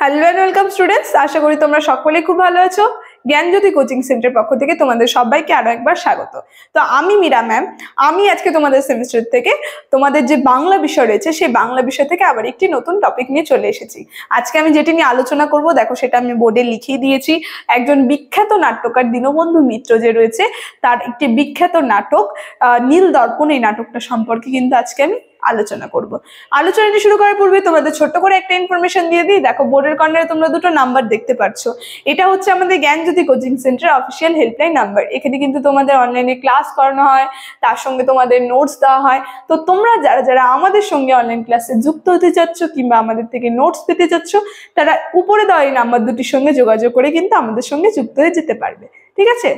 Hello and welcome students, আশা করি তোমরা সকলেই খুব ভালো আছো। জ্ঞানজ্যোতি কোচিং সেন্টার পক্ষ থেকে তোমাদের সবাইকে আরো একবার স্বাগত। তো আমি মীরা ম্যাম, আমি আজকে তোমাদের সেমিস্টার থেকে তোমাদের যে বাংলা বিষয় রয়েছে সেই বাংলা বিষয় থেকে আবার একটি নতুন টপিক নিয়ে চলে এসেছি। আজকে আমি যেটি নিয়ে আলোচনা করব, দেখো সেটা আমি বোর্ডে লিখিয়ে দিয়েছি। একজন বিখ্যাত নাট্যকার দীনবন্ধু মিত্র যে রয়েছে, তার একটি বিখ্যাত নাটক নীল দর্পণ, এই নাটকটা সম্পর্কে কিন্তু আজকে আমি আলোচনা করব। আলোচনাটি শুরু করার পূর্বে তোমাদের ছোট্ট করে একটা ইনফরমেশন দিয়ে দিই। দেখো বোর্ডের কর্নারে তোমরা দুটো নাম্বার দেখতে পাচ্ছ, এটা হচ্ছে আমাদের Gyanjyoti coaching centre official helpline number. এখানে কিন্তু তোমাদের অনলাইনে ক্লাস করানো হয়, তার সঙ্গে তোমাদের নোটস দেওয়া হয়। তো তোমরা যারা যারা আমাদের সঙ্গে অনলাইন ক্লাসে যুক্ত হতে চাচ্ছ কিংবা আমাদের থেকে নোটস পেতে চাচ্ছ, তারা উপরে দেওয়া এই নাম্বার দুটির সঙ্গে যোগাযোগ করে কিন্তু আমাদের সঙ্গে যুক্ত হয়ে যেতে পারবে। ঠিক আছে,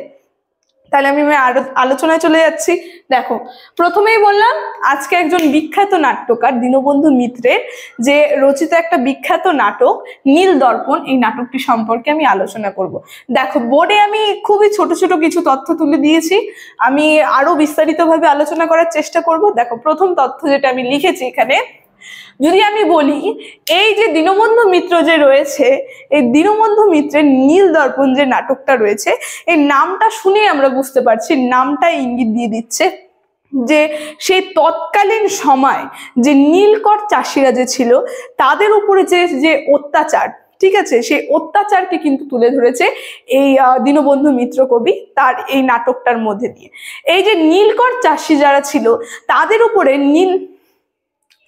তাহলে আমি আরো আলোচনায় চলে যাচ্ছি। দেখো, প্রথমেই বললাম আজকে একজন বিখ্যাত নাট্যকার দীনবন্ধু মিত্রের যে রচিত একটা বিখ্যাত নাটক নীল দর্পণ, এই নাটকটি সম্পর্কে আমি আলোচনা করব। দেখো বোর্ডে আমি খুবই ছোট ছোট কিছু তথ্য তুলে দিয়েছি, আমি আরো বিস্তারিতভাবে আলোচনা করার চেষ্টা করব। দেখো প্রথম তথ্য যেটা আমি লিখেছি এখানে, যদি আমি বলি এই যে দীনবন্ধু মিত্র যে রয়েছে, এই দীনবন্ধু মিত্রের নীল দর্পণ যে নাটকটা রয়েছে, এই নামটা শুনে আমরা বুঝতে পারছি, নামটা ইঙ্গিত দিয়ে দিচ্ছে যে সেই তৎকালীন সময় যে নীলকর চাষিরা যে ছিল তাদের উপরে যে অত্যাচার, ঠিক আছে, সেই অত্যাচারকে কিন্তু তুলে ধরেছে এই দীনবন্ধু মিত্র কবি তার এই নাটকটার মধ্যে দিয়ে। এই যে নীলকর চাষি যারা ছিল তাদের উপরে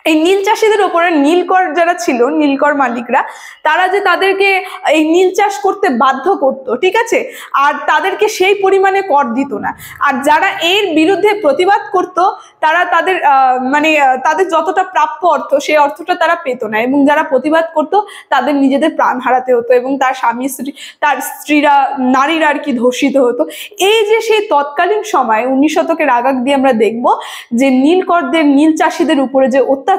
এই নীল চাষিদের উপরে নীলকর যারা ছিল, নীলকর মালিকরা, তারা যে তাদেরকে এই নীল চাষ করতে বাধ্য করতো, ঠিক আছে, আর তাদেরকে সেই পরিমাণে কর দিত না। আর যারা এর বিরুদ্ধে প্রতিবাদ করত তারা তাদের তাদের যতটা প্রাপ্য অর্থ সেই অর্থটা তারা পেত না, এবং যারা প্রতিবাদ করত তাদের নিজেদের প্রাণ হারাতে হতো, এবং তার স্বামী স্ত্রী, তার স্ত্রীরা, নারীরা আর কি ধর্ষিত হতো। এই যে সেই তৎকালীন সময় 19 শতকের আগাগ দিয়ে আমরা দেখব যে নীলকরদের, নীল চাষিদের উপরে যে অত্যাচার,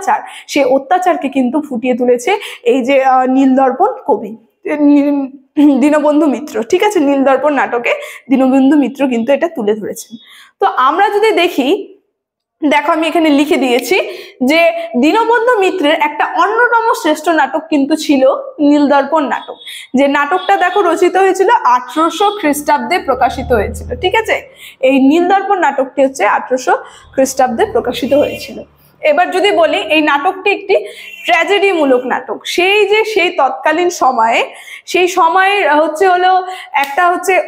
সেই অত্যাচারকে কিন্তু ফুটিয়ে তুলেছে এই যে নীল দর্পণ কবি দীনবন্ধু মিত্র। ঠিক আছে, নীল দর্পণ নাটকে দীনবন্ধু মিত্র কিন্তু এটা তুলে ধরেছেন। তো আমরা যদি দেখি, দেখো আমি এখানে লিখে দিয়েছি যে দীনবন্ধু মিত্রের একটা অন্যতম শ্রেষ্ঠ নাটক কিন্তু ছিল নীল দর্পণ নাটক। যে নাটকটা দেখো রচিত হয়েছিল 1800 খ্রিস্টাব্দে প্রকাশিত হয়েছিল। ঠিক আছে, এই নীল দর্পণ নাটকটি হচ্ছে 1800 খ্রিস্টাব্দে প্রকাশিত হয়েছিল। এবার যদি বলি এই নাটকটি একটি ট্র্যাজেডি মূলক নাটক। সেই তৎকালীন সময়ে, সেই সময়ের হলো একটা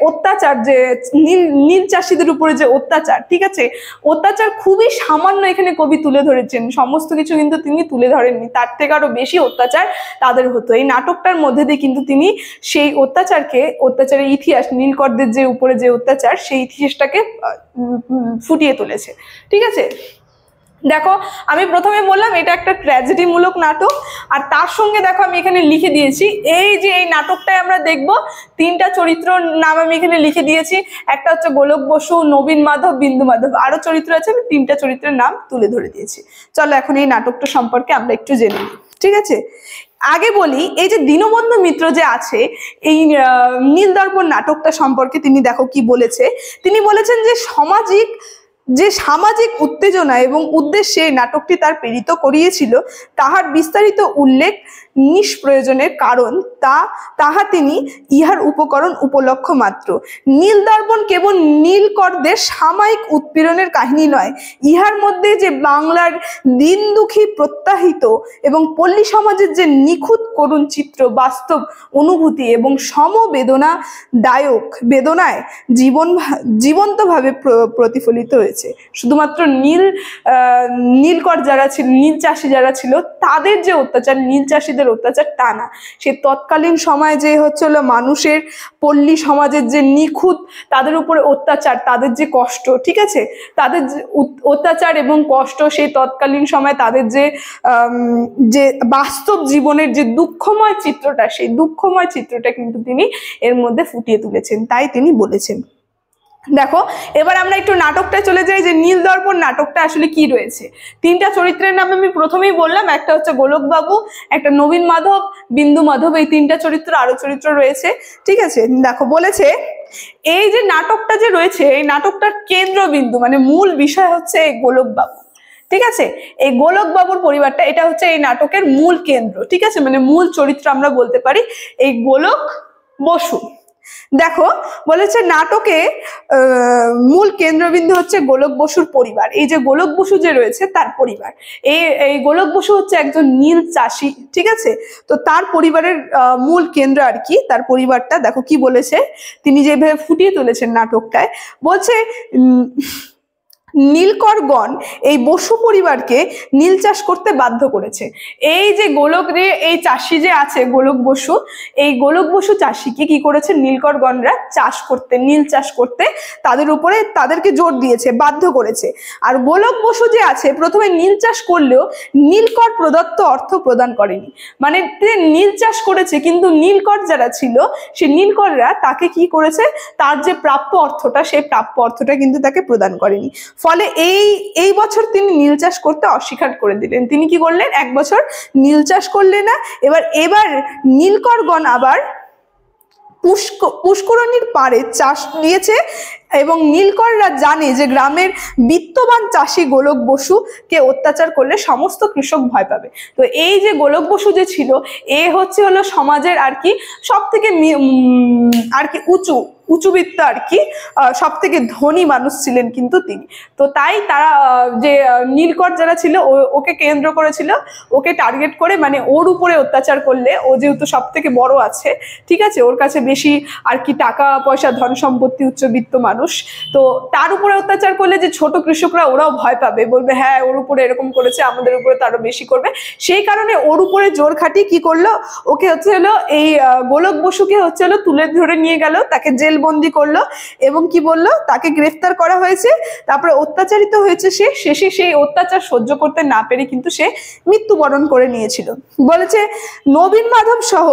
অত্যাচার, যে নীল চাষিদের উপরে যে অত্যাচার, ঠিক আছে, অত্যাচার খুবই সামান্য এখানে কবি তুলে ধরেছেন, সমস্ত কিছু কিন্তু তিনি তুলে ধরেননি, তার থেকে আরো বেশি অত্যাচার তাদের হতো। এই নাটকটার মধ্যে দিয়ে কিন্তু তিনি সেই অত্যাচারের ইতিহাস, নীলকরদের যে উপরে যে অত্যাচার, সেই ইতিহাসটাকে ফুটিয়ে তুলেছে। ঠিক আছে, দেখো আমি প্রথমে বললাম এটা একটা ট্র্যাজেডি মূলক নাটক, আর তার সঙ্গে দেখো আমি এখানে লিখে দিয়েছি এই যে এই নাটকটায় আমরা দেখব তিনটা চরিত্র নাম আমি এখানে লিখে দিয়েছি। একটা হচ্ছে গোলক বসু, নবীন মাধব, বিন্দু মাধব, আরো চরিত্র আছে, আমি তিনটা চরিত্রের নাম তুলে ধরে দিয়েছি। চলো এখন এই নাটকটা সম্পর্কে আমরা একটু জেনে নিই। ঠিক আছে, আগে বলি এই যে দীনবন্ধু মিত্র যে আছে, এই নীল দর্পণ নাটকটা সম্পর্কে তিনি দেখো কি বলেছে। তিনি বলেছেন যে সামাজিক উত্তেজনা এবং উদ্দেশ্যে নাটকটি তার প্রেরিত করিয়েছিল তাহার বিস্তারিত উল্লেখ নিষ্প্রয়োজনের, কারণ তাহা তিনি ইহার উপকরণ উপলক্ষ মাত্র। নীল দর্পণ কেবল নীলকরদের সাময়িক উৎপীড়নের কাহিনী নয়, ইহার মধ্যে যে বাংলার দিন দুঃখী প্রত্যাহিত এবং পল্লী সমাজের যে নিখুঁত করুণ চিত্র, বাস্তব অনুভূতি এবং বেদনায় জীবন্তভাবে প্রতিফলিত হয়েছে। শুধুমাত্র নীলকর যারা ছিল, নীল চাষি যারা ছিল, তাদের যে অত্যাচার, নীল চাষিদের অত্যাচার তা না, সে তৎকালীন সময়ে যে হলো মানুষের, পল্লী সমাজের যে নিখুঁত, তাদের উপরে অত্যাচার, তাদের যে কষ্ট, ঠিক আছে, তাদের যে অত্যাচার এবং কষ্ট, সেই তৎকালীন সময় তাদের যে বাস্তব জীবনের যে দুঃখময় চিত্রটা, সেই দুঃখময় চিত্রটা কিন্তু তিনি এর মধ্যে ফুটিয়ে তুলেছেন, তাই তিনি বলেছেন। দেখো এবার আমরা একটু নাটকটা চলে যাই যে নীল দর্পণ নাটকটা আসলে কি রয়েছে। তিনটা চরিত্রের নাম আমি প্রথমেই বললাম, একটা হচ্ছে গোলক বাবু, একটা নবীন মাধব, বিন্দু মাধব, এই তিনটা চরিত্র, আরো চরিত্র রয়েছে। ঠিক আছে, দেখো বলেছে এই যে নাটকটা যে রয়েছে, এই নাটকটার কেন্দ্রবিন্দু মানে মূল বিষয় হচ্ছে এই গোলক বাবু। ঠিক আছে। এই গোলক বাবুর পরিবারটা এটা হচ্ছে এই নাটকের মূল কেন্দ্র, ঠিক আছে, মানে মূল চরিত্র আমরা বলতে পারি এই গোলক বসু। দেখো বলেছে নাটকে মূল কেন্দ্রবিন্দু হচ্ছে গোলক বসুর পরিবার। এই যে গোলক বসু যে রয়েছে তার পরিবার, এই গোলক বসু হচ্ছে একজন নীল চাষি, ঠিক আছে। তো তার পরিবারের মূল কেন্দ্র আর কি তার পরিবারটা। দেখো কি বলেছে, তিনি যেভাবে ফুটিয়ে তুলেছেন নাটকটায়, বলছে নীলকরগণ এই বসু পরিবারকে নীল চাষ করতে বাধ্য করেছে। এই যে গোলক রে এই চাষি যে আছে গোলক বসু, এই গোলক বসু চাষিকে কি করেছে নীলকরগণরা চাষ করতে, নীল চাষ করতে তাদের উপরে তাদেরকে জোর দিয়েছে, বাধ্য করেছে। আর গোলক বসু যে আছে প্রথমে নীল চাষ করলেও নীলকর প্রদত্ত অর্থ প্রদান করেনি, মানে নীল চাষ করেছে কিন্তু নীলকর যারা ছিল সেই নীলকররা তাকে কি করেছে, তার যে প্রাপ্য অর্থটা সেই প্রাপ্য অর্থটা কিন্তু তাকে প্রদান করেনি। ফলে এই বছর তিনি নীল চাষ করতে অস্বীকার করে দিলেন। তিনি কি করলেন, এক বছর নীল চাষ করলেন না। এবার নীলকরগণ আবার পুষ্করণীর পাড়ে চাষ দিয়েছে এবং নীলকররা জানে যে গ্রামের বিত্তবান চাষি গোলক বসুকে অত্যাচার করলে সমস্ত কৃষক ভয় পাবে। তো এই যে গোলক বসু যে ছিল এ হলো সমাজের আর কি সব থেকে আর কি উঁচুবিত্ত আর কি সব থেকে ধনী মানুষ ছিলেন কিন্তু তিনি। তো তাই তারা যে নীলকর যারা ছিল ওকে কেন্দ্র করেছিল, ওকে টার্গেট করে, মানে ওর উপরে অত্যাচার করলে ও যেহেতু সব থেকে বড় আছে, ঠিক আছে, ওর কাছে বেশি আর কি টাকা পয়সা ধন সম্পত্তি উচ্চবিত্ত মানুষ, তো তার উপরে অত্যাচার করলে যে ছোট কৃষকরা ওরাও ভয় পাবে, বলবে হ্যাঁ ওর উপরে এরকম করেছে আমাদের উপরে তো আরো বেশি করবে। সেই কারণে ওর উপরে জোর খাটিয়ে কি করলো, ওকে হচ্ছে হলো এই গোলক বসুকে হচ্ছে হলো তুলে ধরে নিয়ে গেল, তাকে জেল বন্দি করলো এবং কি বললো তাকে গ্রেফতার করা হয়েছে। তারপরে অত্যাচারিত হয়েছে সে, শেষে সেই অত্যাচার সহ্য করতে না পেরে কিন্তু সে মৃত্যুবরণ করে নিয়েছিল। বলেছে নবীন মাধব সহ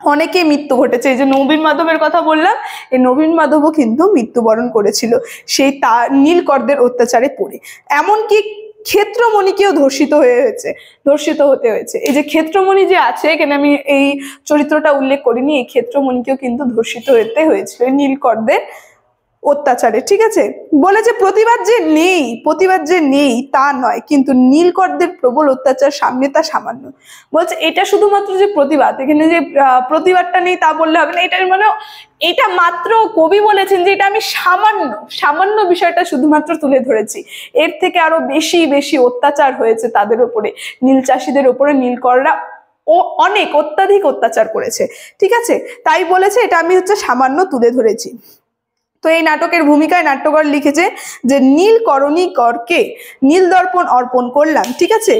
অনেকে মৃত্যু ঘটেছে। এই যে নবীন মাধবের কথা বললাম, এই নবীন মাধবও কিন্তু মৃত্যুবরণ করেছিল সেই নীলকরদের অত্যাচারে পড়ে। এমনকি ক্ষেত্রমণিকেও ধর্ষিত হতে হয়েছে। এই যে ক্ষেত্রমণি যে আছে, এখানে আমি এই চরিত্রটা উল্লেখ করিনি, এই ক্ষেত্রমণিকেও কিন্তু ধর্ষিত হতে হয়েছিল নীলকরদের অত্যাচারে, ঠিক আছে। বলে যে প্রতিবাদ যে নেই তা নয়, কিন্তু নীলকরদের প্রবল অত্যাচার সামনে তা সামান্য। বলছে এটা শুধুমাত্র যে প্রতিবাদ, এখানে যে প্রতিবাদটা নেই তা বললে হবে না, এটার মানে এটা মাত্র কবি বলেছেন যে এটা আমি সামান্য বিষয়টা শুধুমাত্র তুলে ধরেছি, এর থেকে আরো বেশি বেশি অত্যাচার হয়েছে তাদের উপরে, নীল চাষিদের উপরে নীলকররা অনেক অত্যাধিক অত্যাচার করেছে, ঠিক আছে। তাই বলেছে এটা আমি হচ্ছে সামান্য তুলে ধরেছি। তো এই নাটকের ভূমিকায় নাট্যকার লিখেছে যে নীলকরণী করকে নীল দর্পণ অর্পণ করলাম, ঠিক আছে।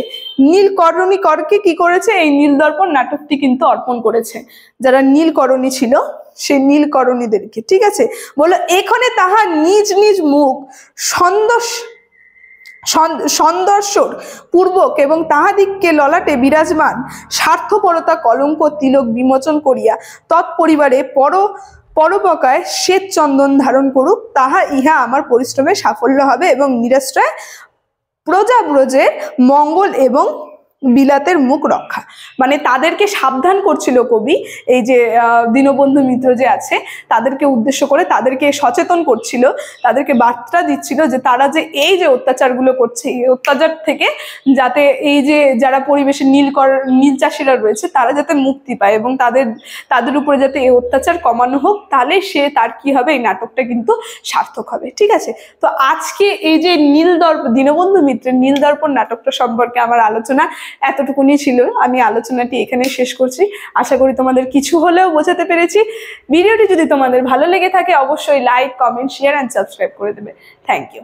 নীলকরণী করকে কি করেছে, এই নীল দর্পণ নাটকটি কিন্তু অর্পণ করেছে যারা নীলকরণী ছিল সেই নীলকরণীদেরকে, ঠিক আছে। বলো এখানে তাহার নিজ নিজ মুখ সন্দর্শন পূর্বক এবং তাহাদিগকে ললাটে বিরাজমান স্বার্থপরতা কলঙ্ক তিলক বিমোচন করিয়া তৎপরিবারে পরোপকায় শ্বেত চন্দন ধারণ করুক, তাহা ইহা আমার পরিশ্রমে সাফল্য হবে এবং নিরাশ্রয় প্রজাব্রজের মঙ্গল এবং বিলাতের মুখ রক্ষা। মানে তাদেরকে সাবধান করছিল কবি, এই যে দীনবন্ধু মিত্র যে আছে তাদেরকে উদ্দেশ্য করে তাদেরকে সচেতন করছিল, তাদেরকে বার্তা দিচ্ছিল যে তারা যে এই যে অত্যাচারগুলো করছে এই অত্যাচার থেকে যাতে এই যে যারা পরিবেশে নীল চাষিরা রয়েছে তারা যাতে মুক্তি পায় এবং তাদের উপরে যাতে এই অত্যাচার কমানো হোক, তাহলে তার কি হবে, এই নাটকটা কিন্তু সার্থক হবে, ঠিক আছে। তো আজকে এই যে দীনবন্ধু মিত্রের নীল দর্পণ নাটকটা সম্পর্কে আমার আলোচনা এতটুকুনি ছিল। আমি আলোচনাটি এখানে শেষ করছি। আশা করি তোমাদের কিছু হলেও বোঝাতে পেরেছি। ভিডিওটি যদি তোমাদের ভালো লেগে থাকে অবশ্যই like, comment, share and subscribe করে দেবে। Thank you.